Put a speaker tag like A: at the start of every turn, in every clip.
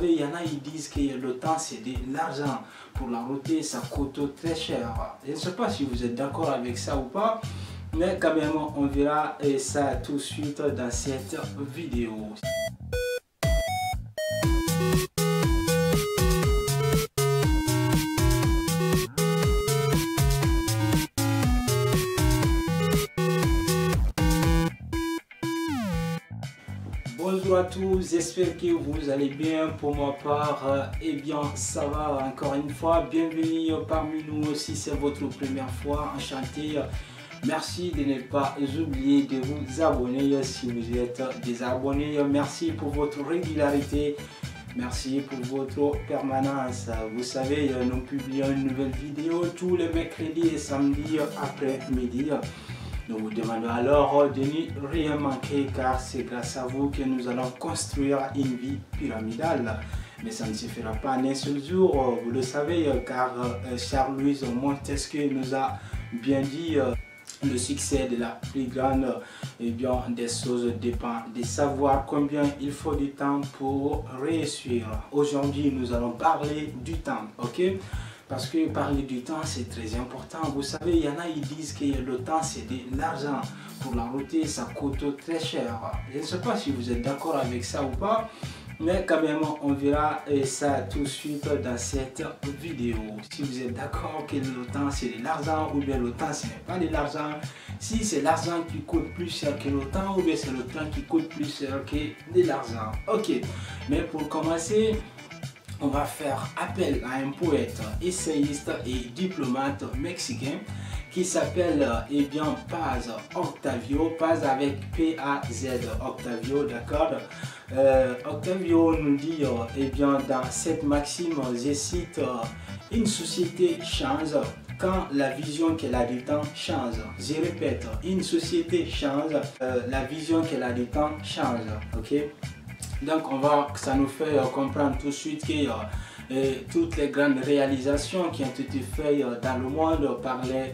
A: Il y en a qui disent que le temps c'est de l'argent. Pour la route, ça coûte très cher. Je ne sais pas si vous êtes d'accord avec ça ou pas, mais quand même on verra ça tout de suite dans cette vidéo. Bonjour à tous, j'espère que vous allez bien. Pour ma part, eh bien ça va encore une fois. Bienvenue parmi nous si c'est votre première fois, enchanté. Merci de ne pas oublier de vous abonner si vous êtes désabonné. Merci pour votre régularité. Merci pour votre permanence. Vous savez, nous publions une nouvelle vidéo tous les mercredis et samedis après-midi. Nous vous demandons alors de ne rien manquer car c'est grâce à vous que nous allons construire une vie pyramidale. Mais ça ne se fera pas en un seul jour, vous le savez, car Charles-Louis Montesquieu nous a bien dit le succès de la plus grande des choses dépend de savoir combien il faut du temps pour réussir. Aujourd'hui, nous allons parler du temps, ok? Parce que parler du temps, c'est très important. Vous savez, il y en a qui disent que le temps, c'est de l'argent. Pour la route, ça coûte très cher. Je ne sais pas si vous êtes d'accord avec ça ou pas, mais quand même, on verra ça tout de suite dans cette vidéo. Si vous êtes d'accord que le temps, c'est de l'argent, ou bien le temps, ce n'est pas de l'argent. Si c'est l'argent qui coûte plus cher que le temps, ou bien c'est le temps qui coûte plus cher que de l'argent. Ok, mais pour commencer, on va faire appel à un poète, essayiste et diplomate mexicain qui s'appelle Paz Octavio, Paz avec P-A-Z, Octavio, d'accord. Octavio nous dit dans cette maxime, je cite, une société change quand la vision qu'elle a du temps change. Je répète, une société change, la vision qu'elle a du temps change, ok. Donc ça nous fait comprendre tout de suite que toutes les grandes réalisations qui ont été faites dans le monde par les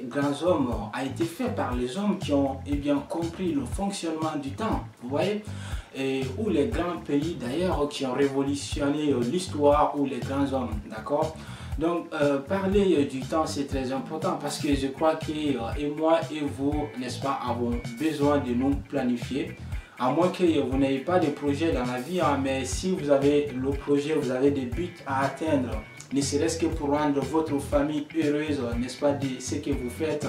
A: grands hommes a été fait par les hommes qui ont compris le fonctionnement du temps, vous voyez, ou les grands pays d'ailleurs qui ont révolutionné l'histoire ou les grands hommes, d'accord. Donc parler du temps c'est très important parce que je crois que et moi et vous, n'est-ce pas, avons besoin de nous planifier. À moins que vous n'ayez pas de projet dans la vie, hein, mais si vous avez le projet, vous avez des buts à atteindre, ne serait-ce que pour rendre votre famille heureuse, n'est-ce pas, de ce que vous faites,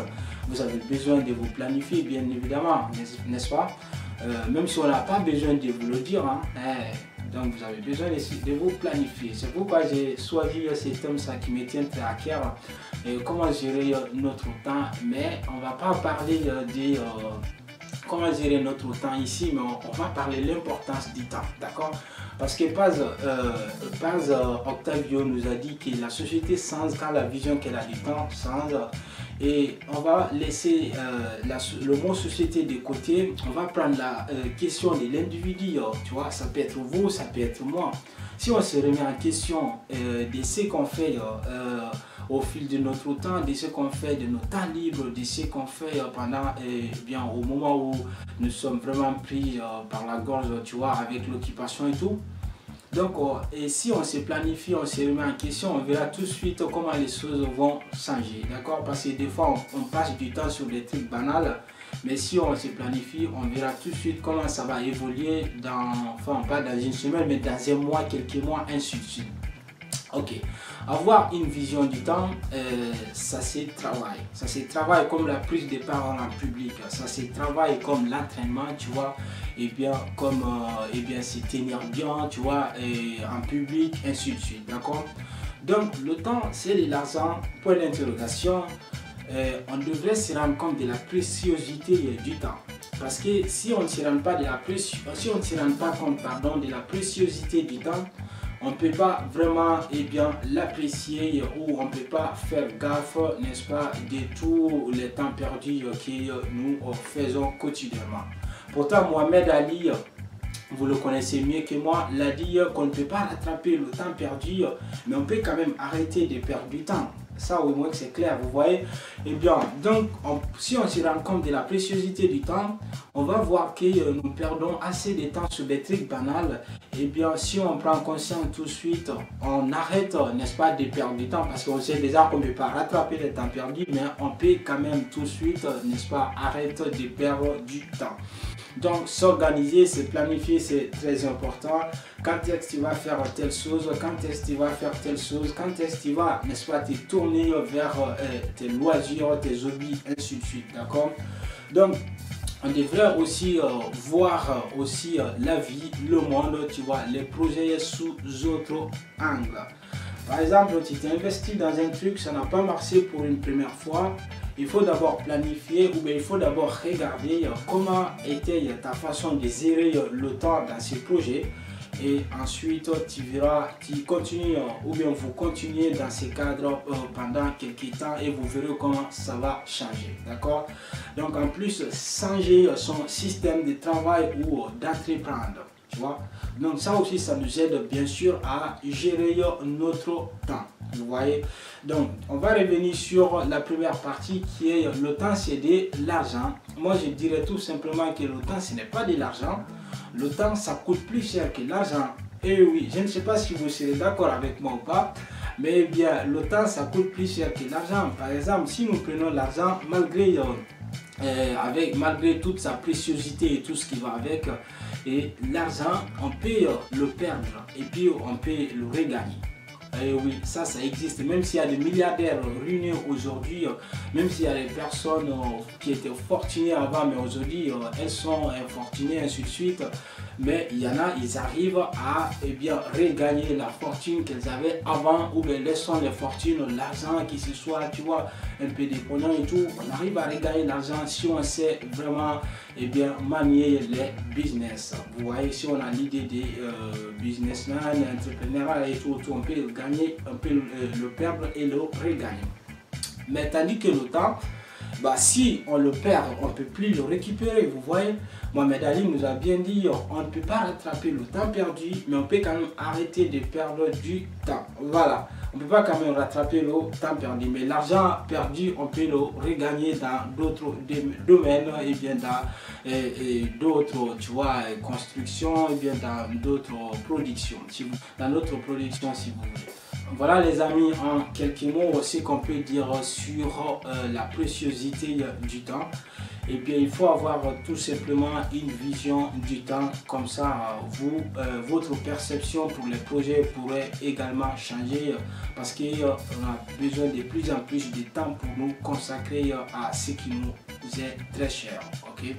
A: vous avez besoin de vous planifier, bien évidemment, n'est-ce pas, même si on n'a pas besoin de vous le dire, hein, donc vous avez besoin de vous planifier. C'est pourquoi j'ai choisi ce thème qui me tient à cœur, comment gérer notre temps, mais on ne va pas parler de comment gérer notre temps ici, mais on va parler de l'importance du temps, d'accord? Parce que Paz Octavio nous a dit que la société change quand la vision qu'elle a du temps change. Et on va laisser le mot société de côté, on va prendre la question de l'individu, tu vois, ça peut être vous, ça peut être moi. Si on se remet en question de ce qu'on fait au fil de notre temps, de ce qu'on fait de nos temps libres, de ce qu'on fait pendant, au moment où nous sommes vraiment pris par la gorge, tu vois, avec l'occupation et tout. Donc, et si on se planifie, on se remet en question, on verra tout de suite comment les choses vont changer, d'accord? Parce que des fois, on passe du temps sur des trucs banals, mais si on se planifie, on verra tout de suite comment ça va évoluer enfin pas dans une semaine, mais dans un mois, quelques mois, ainsi de suite. Ok, avoir une vision du temps, ça se travaille. Ça se travaille comme la prise de parole en public. Ça se travaille comme l'entraînement, tu vois. Et bien, comme se tenir bien, tu vois, en public, ainsi de suite. D'accord? Donc, le temps, c'est de l'argent. Point d'interrogation. On devrait se rendre compte de la préciosité du temps. Parce que si on ne se rend pas compte de la préciosité du temps, on ne peut pas vraiment l'apprécier ou on ne peut pas faire gaffe, n'est-ce pas, de tous les temps perdus que nous faisons quotidiennement. Pourtant, Mohamed Ali, vous le connaissez mieux que moi, l'a dit qu'on ne peut pas rattraper le temps perdu, mais on peut quand même arrêter de perdre du temps. Ça au moins c'est clair, vous voyez. Et bien, donc, si on se rend compte de la préciosité du temps, on va voir que nous perdons assez de temps sur des trucs banals. Et bien, si on prend conscience tout de suite, on arrête, n'est-ce pas, de perdre du temps, parce qu'on sait déjà qu'on ne peut pas rattraper le temps perdu, mais on peut quand même tout de suite, n'est-ce pas, arrêter de perdre du temps. Donc, s'organiser, se planifier, c'est très important. Quand est-ce que tu vas faire telle chose, quand est-ce que tu vas faire telle chose, quand est-ce que tu vas, n'est-ce pas, te tourner vers tes loisirs, tes hobbies, ainsi de suite, d'accord? Donc, on devrait aussi voir aussi la vie, le monde, tu vois, les projets sous autre angle. Par exemple, tu t'es investi dans un truc, ça n'a pas marché pour une première fois. Il faut d'abord planifier ou bien il faut d'abord regarder comment était ta façon de gérer le temps dans ce projet. Et ensuite, tu verras, tu continues ou bien vous continuez dans ce cadre pendant quelques temps et vous verrez comment ça va changer. D'accord? Donc, en plus, changer son système de travail ou d'entreprendre. Tu vois? Donc, ça aussi, ça nous aide bien sûr à gérer notre temps. Vous voyez? Donc, on va revenir sur la première partie qui est le temps, c'est de l'argent. Moi, je dirais tout simplement que le temps, ce n'est pas de l'argent. Le temps, ça coûte plus cher que l'argent. Et oui, je ne sais pas si vous serez d'accord avec moi ou pas, mais bien, le temps, ça coûte plus cher que l'argent. Par exemple, si nous prenons l'argent, malgré toute sa préciosité et tout ce qui va avec, et l'argent, on peut le perdre et puis on peut le regagner. Et oui, ça existe. Même s'il y a des milliardaires ruinés aujourd'hui, même s'il y a des personnes qui étaient fortunées avant, mais aujourd'hui elles sont infortunées, ainsi de suite. Mais il y en a, ils arrivent à regagner la fortune qu'elles avaient avant, ou bien laissant les fortunes, l'argent qui se soit, tu vois, un peu dépendant et tout. On arrive à regagner l'argent si on sait vraiment manier les business. Vous voyez, si on a l'idée des businessmen, entrepreneurs et tout, on peut gagner, on peut le perdre et le regagner. Mais tandis que le temps, si on le perd, on ne peut plus le récupérer. Vous voyez, Mohamed Ali nous a bien dit, on ne peut pas rattraper le temps perdu, mais on peut quand même arrêter de perdre du temps. Voilà, on ne peut pas quand même rattraper le temps perdu, mais l'argent perdu, on peut le regagner dans d'autres domaines, et bien dans d'autres, tu vois, constructions, et bien dans d'autres productions, dans notre production si vous voulez. Voilà les amis, en quelques mots ce qu'on peut dire sur la préciosité du temps. Et bien il faut avoir tout simplement une vision du temps, comme ça votre perception pour les projets pourrait également changer, parce qu'on a besoin de plus en plus de temps pour nous consacrer à ce qui nous est très cher. Ok,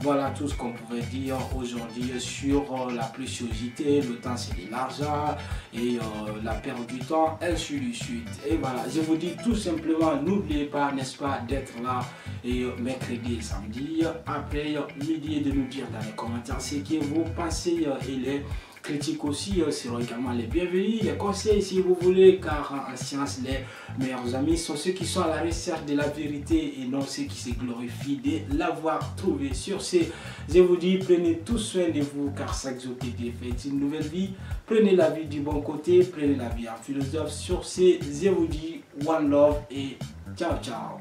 A: voilà tout ce qu'on pouvait dire aujourd'hui sur la préciosité, le temps c'est de l'argent et la perte du temps, ainsi de suite. Et voilà, je vous dis tout simplement, n'oubliez pas, n'est-ce pas, d'être là et mercredi et samedi après midi, de nous dire dans les commentaires ce que vous pensez et les critiques aussi seront également les bienvenus. Les conseils si vous voulez, car en science les meilleurs amis sont ceux qui sont à la recherche de la vérité et non ceux qui se glorifient de l'avoir trouvé. Sur ce, je vous dis, prenez tout soin de vous, car chaque jour qui est fait une nouvelle vie. Prenez la vie du bon côté, prenez la vie en philosophe. Sur ce, je vous dis one love et ciao ciao.